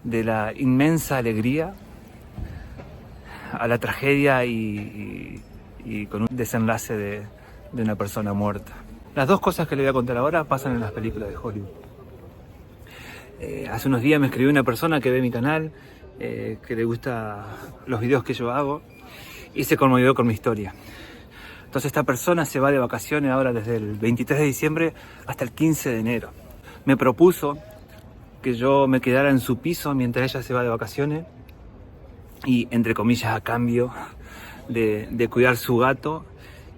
de la inmensa alegría a la tragedia y con un desenlace de una persona muerta. Las dos cosas que le voy a contar ahora pasan en las películas de Hollywood. Hace unos días me escribió una persona que ve mi canal, que le gusta los videos que yo hago y se conmovió con mi historia. Entonces esta persona se va de vacaciones ahora desde el 23 de diciembre hasta el 15 de enero. Me propuso que yo me quedara en su piso mientras ella se va de vacaciones y, entre comillas, a cambio de cuidar su gato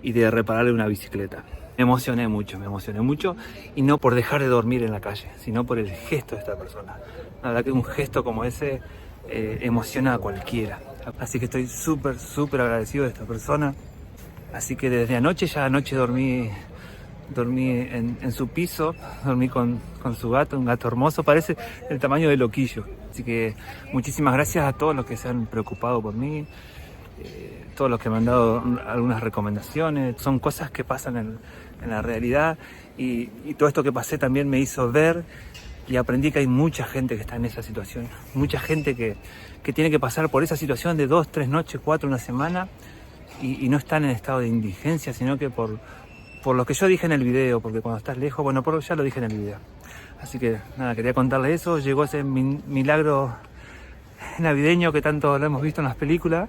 y de repararle una bicicleta. Me emocioné mucho, y no por dejar de dormir en la calle, sino por el gesto de esta persona. La verdad que un gesto como ese emociona a cualquiera. Así que estoy súper agradecido de esta persona. Así que desde anoche, ya anoche dormí en su piso, dormí con su gato, un gato hermoso, parece el tamaño de Loquillo. Así que muchísimas gracias a todos los que se han preocupado por mí, todos los que me han dado algunas recomendaciones. Son cosas que pasan en la realidad y todo esto que pasé también me hizo ver y aprendí que hay mucha gente que está en esa situación, mucha gente que tiene que pasar por esa situación de 2, 3 noches, 4, una semana y no están en estado de indigencia, sino que por lo que yo dije en el video, porque cuando estás lejos, bueno, ya lo dije en el video. Así que nada, quería contarles eso. Llegó ese milagro navideño que tanto lo hemos visto en las películas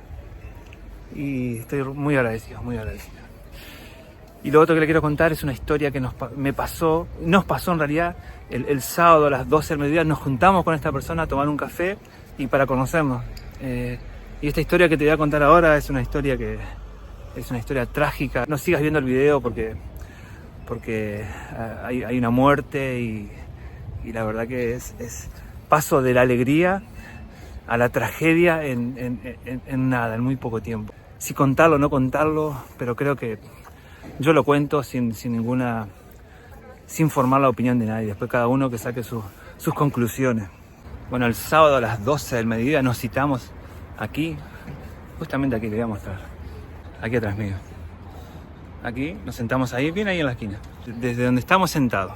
y estoy muy agradecido. Y lo otro que le quiero contar es una historia que nos pasó en realidad el sábado a las 12 del mediodía. Nos juntamos con esta persona a tomar un café y para conocernos. Y esta historia que te voy a contar ahora es una historia trágica. No sigas viendo el video porque hay una muerte y la verdad que es paso de la alegría a la tragedia en muy poco tiempo. Si contarlo o no contarlo, pero creo que yo lo cuento sin formar la opinión de nadie. Después cada uno que saque sus conclusiones. Bueno, el sábado a las 12 del mediodía nos citamos aquí, justamente aquí, le voy a mostrar. Aquí atrás mío. Aquí nos sentamos ahí, bien ahí en la esquina. Desde donde estamos sentados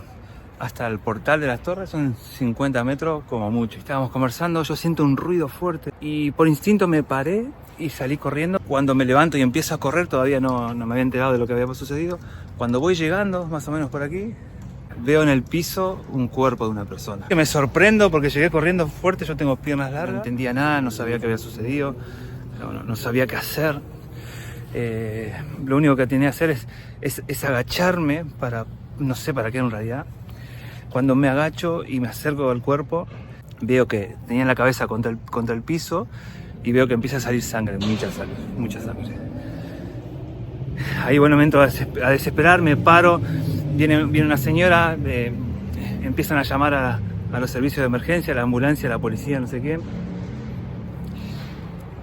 hasta el portal de las torres son 50 metros como mucho. Estábamos conversando, yo siento un ruido fuerte y por instinto me paré y salí corriendo. Cuando me levanto y empiezo a correr, todavía no me había enterado de lo que había sucedido. Cuando voy llegando, más o menos por aquí, veo en el piso un cuerpo de una persona. Me sorprendo porque llegué corriendo fuerte, yo tengo piernas largas. No entendía nada, no sabía qué había sucedido, no sabía qué hacer. Lo único que tenía que hacer es agacharme no sé para qué en realidad. Cuando me agacho y me acerco al cuerpo, veo que tenía la cabeza contra el piso y veo que empieza a salir sangre, mucha sangre. Ahí bueno, me entro a desesperar, me paro, viene una señora, empiezan a llamar a los servicios de emergencia, a la ambulancia, a la policía, no sé quién.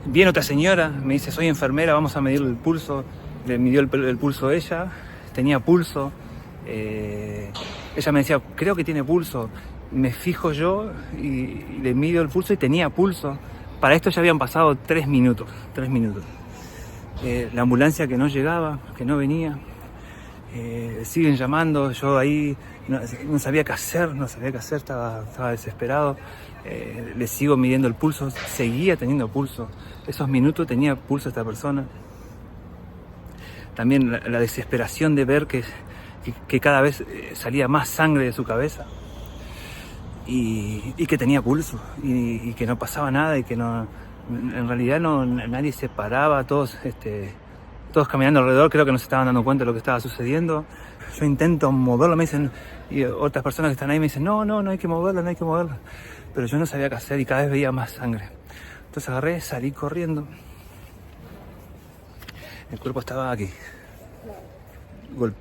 Viene otra señora, me dice, soy enfermera, vamos a medir el pulso. Le midió el pulso ella, tenía pulso. Ella me decía, creo que tiene pulso. Me fijo yo y le mido el pulso y tenía pulso. Para esto ya habían pasado 3 minutos. La ambulancia que no llegaba, que no venía. Siguen llamando, yo ahí no sabía qué hacer, estaba desesperado. Le sigo midiendo el pulso, seguía teniendo pulso. Esos minutos tenía pulso esta persona. También la desesperación de ver que cada vez salía más sangre de su cabeza y que tenía pulso y que no pasaba nada y que en realidad nadie se paraba, todos caminando alrededor, creo que no se estaban dando cuenta de lo que estaba sucediendo. Yo intento moverlo, me dicen, y otras personas que están ahí me dicen, no hay que moverlo. Pero yo no sabía qué hacer y cada vez veía más sangre. Entonces agarré, salí corriendo. El cuerpo estaba aquí.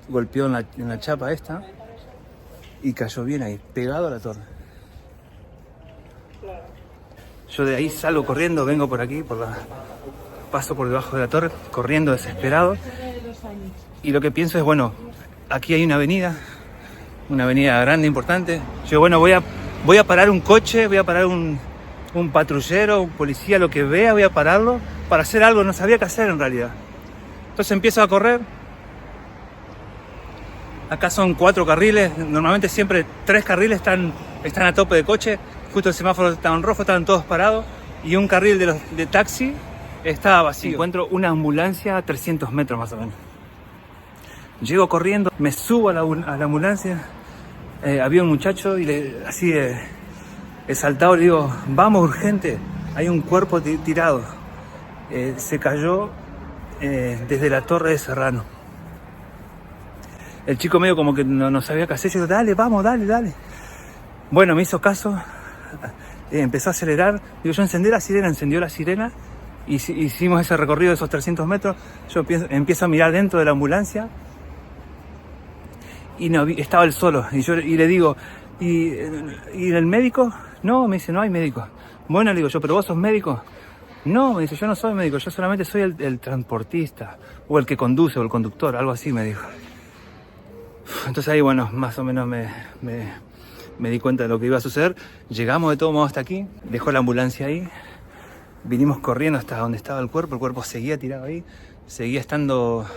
Golpeó en la chapa esta y cayó bien ahí, pegado a la torre. Yo de ahí salgo corriendo, vengo por aquí, paso por debajo de la torre, corriendo desesperado. Y lo que pienso es, bueno, aquí hay una avenida grande, importante. Yo, bueno, voy a parar un coche, voy a parar un patrullero, un policía, lo que vea, voy a pararlo para hacer algo. No sabía qué hacer en realidad. Entonces empiezo a correr. Acá son 4 carriles, normalmente siempre 3 carriles están a tope de coche. justo el semáforo estaba en rojo, estaban todos parados y un carril de taxi estaba vacío. Encuentro una ambulancia a 300 metros más o menos. Llego corriendo, me subo a la ambulancia, había un muchacho y así exaltado le digo, vamos urgente, hay un cuerpo tirado, se cayó desde la Torre de Serrano. El chico medio como que no sabía qué hacer, yo digo, dale, vamos, dale. Bueno, me hizo caso, empezó a acelerar, digo, yo encendí la sirena, encendió la sirena, y hicimos ese recorrido de esos 300 metros, yo empiezo a mirar dentro de la ambulancia, y no, estaba él solo, y le digo, ¿y el médico? No, me dice, no hay médico. Bueno, le digo yo, ¿pero vos sos médico? No, me dice, yo no soy médico, yo solamente soy el transportista, o el que conduce, o el conductor, algo así me dijo. Entonces ahí, bueno, más o menos me di cuenta de lo que iba a suceder. Llegamos de todo modo hasta aquí, dejó la ambulancia ahí, vinimos corriendo hasta donde estaba el cuerpo seguía tirado ahí, seguía estando,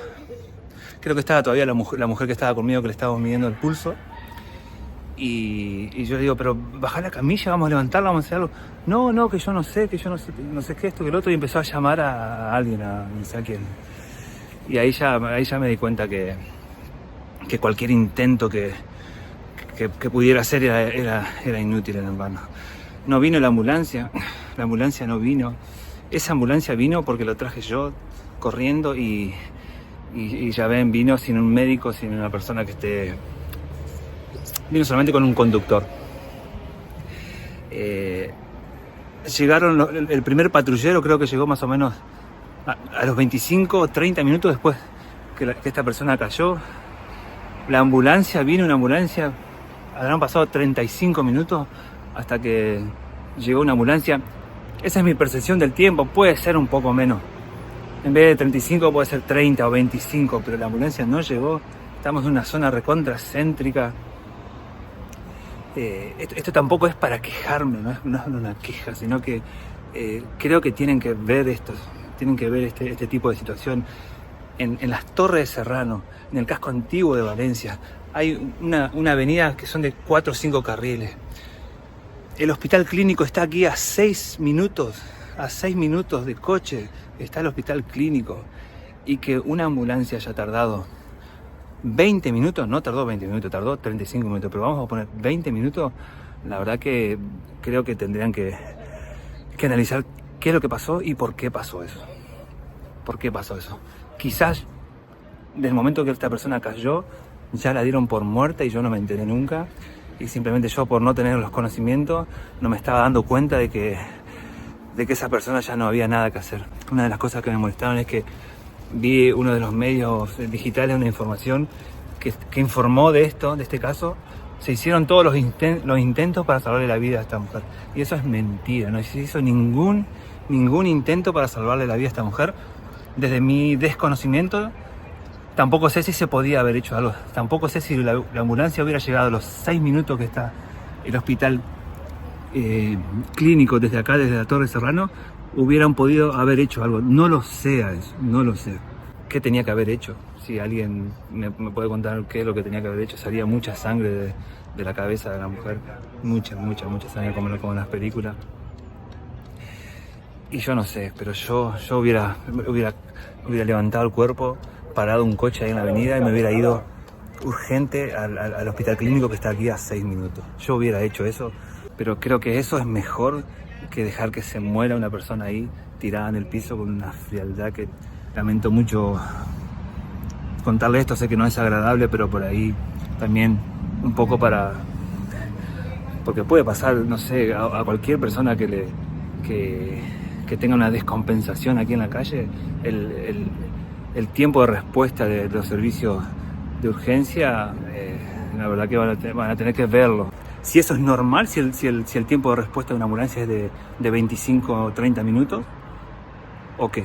creo que estaba todavía la mujer que estaba conmigo, que le estábamos midiendo el pulso. Y yo le digo, pero bajá la camilla, vamos a levantarla, vamos a hacer algo. No, que yo no sé qué, esto, que el otro, y empezó a llamar a alguien, a no sé a quién. Y ahí ya me di cuenta que cualquier intento que pudiera hacer era inútil, en vano. No vino la ambulancia no vino. Esa ambulancia vino porque lo traje yo corriendo y ya ven, vino sin un médico, sin una persona que esté... Vino solamente con un conductor. Llegaron, el primer patrullero creo que llegó más o menos a los 25 o 30 minutos después que esta persona cayó. La ambulancia, vino una ambulancia, habrán pasado 35 minutos hasta que llegó una ambulancia. Esa es mi percepción del tiempo, puede ser un poco menos. En vez de 35 puede ser 30 o 25, pero la ambulancia no llegó. Estamos en una zona recontracéntrica. Esto tampoco es para quejarme, no es una queja, sino que creo que tienen que ver este tipo de situación. En las Torres de Serrano, en el casco antiguo de Valencia, hay una avenida que son de 4 o 5 carriles. El hospital clínico está aquí a 6 minutos de coche, está el hospital clínico. Y que una ambulancia haya tardado 20 minutos, no tardó 20 minutos, tardó 35 minutos, pero vamos a poner 20 minutos, la verdad que creo que tendrían que analizar qué es lo que pasó y por qué pasó eso. ¿Por qué pasó eso? Quizás desde el momento que esta persona cayó, ya la dieron por muerta y yo no me enteré nunca, y simplemente yo, por no tener los conocimientos, no me estaba dando cuenta de que esa persona ya no había nada que hacer. Una de las cosas que me molestaron es que vi uno de los medios digitales, una información que informó de este caso. Se hicieron todos los intentos para salvarle la vida a esta mujer. Y eso es mentira, no se hizo ningún intento para salvarle la vida a esta mujer. Desde mi desconocimiento, tampoco sé si se podía haber hecho algo. Tampoco sé si la ambulancia hubiera llegado a los 6 minutos que está el hospital clínico desde acá, desde la Torre Serrano, hubieran podido haber hecho algo. No lo sé a eso, no lo sé. ¿Qué tenía que haber hecho? Si alguien me puede contar qué es lo que tenía que haber hecho. Salía mucha sangre de la cabeza de la mujer, mucha sangre, como en las películas. Y yo no sé, pero yo hubiera levantado el cuerpo, parado un coche ahí en la avenida y me hubiera ido urgente al hospital clínico que está aquí a 6 minutos. Yo hubiera hecho eso, pero creo que eso es mejor que dejar que se muera una persona ahí tirada en el piso con una frialdad que lamento mucho contarle esto. Sé que no es agradable, pero por ahí también un poco porque puede pasar, no sé, a cualquier persona que tenga una descompensación aquí en la calle, el tiempo de respuesta de los servicios de urgencia, la verdad que van a tener que verlo. Si eso es normal, si el tiempo de respuesta de una ambulancia es de 25 o 30 minutos, ¿o qué?